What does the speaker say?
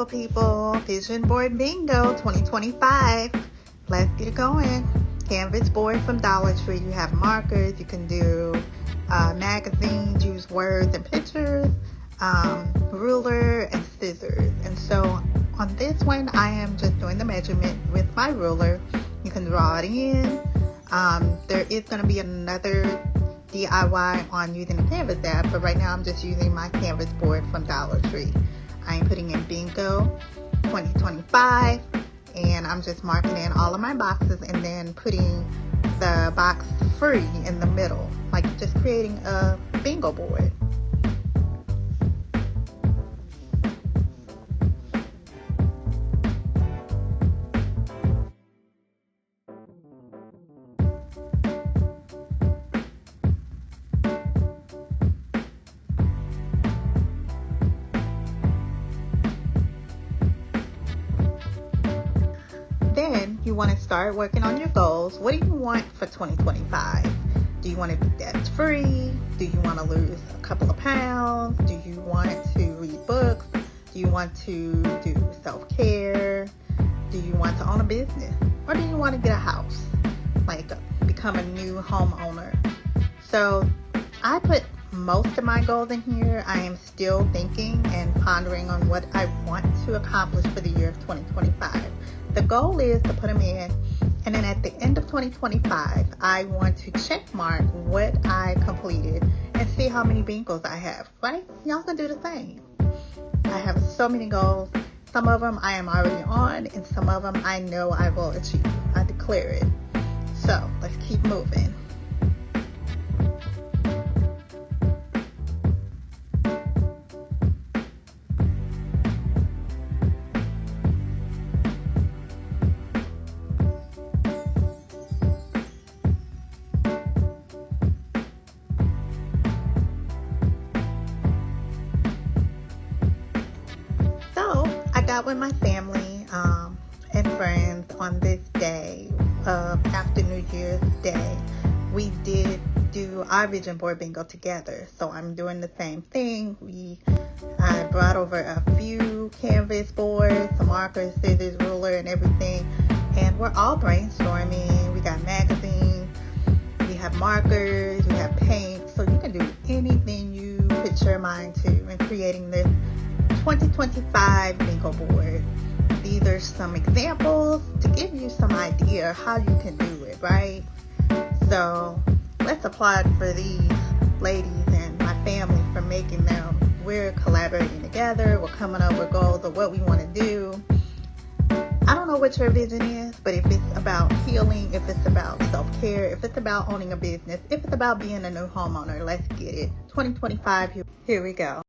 beautiful people. Vision board bingo 2025. Let's get it going. Canvas board from Dollar Tree. You have markers. You can do magazines, use words and pictures, ruler and scissors. And so on this one, I am just doing the measurement with my ruler. You can draw it in. There is going to be another DIY on using the Canvas app, but right now I'm just using my canvas board from Dollar Tree. I am putting in bingo 2025, and I'm just marking in all of my boxes and then putting the box free in the middle, like just creating a bingo board. Then you want to start working on your goals. What do you want for 2025? Do you want to be debt free? Do you want to lose a couple of pounds? Do you want to read books? Do you want to do self-care? Do you want to own a business? Or do you want to get a house? Like become a new homeowner? So I put most of my goals in here. I am still thinking and pondering on what I want to accomplish for the year of 2025. The goal is to put them in, and then at the end of 2025, I want to check mark what I completed and see how many bingos I have, right? Y'all can do the same. I have so many goals. Some of them I am already on, and some of them I know I will achieve. I declare it. So let's keep moving. Out with my family and friends on this day after New Year's Day. We did do our vision board bingo together, so I'm doing the same thing. I brought over a few canvas boards, some markers, scissors, ruler, and everything, and we're all brainstorming. We got magazines, we have markers, we have paint, so you can do anything you put your mind to in creating this 2025 bingo board. These are some examples to give you some idea how you can do it, right? So let's applaud for these ladies and my family for making them. We're collaborating together. We're coming up with goals of what we want to do. I don't know what your vision is, but if it's about healing, if it's about self-care, if it's about owning a business, if it's about being a new homeowner, let's get it. 2025, here we go.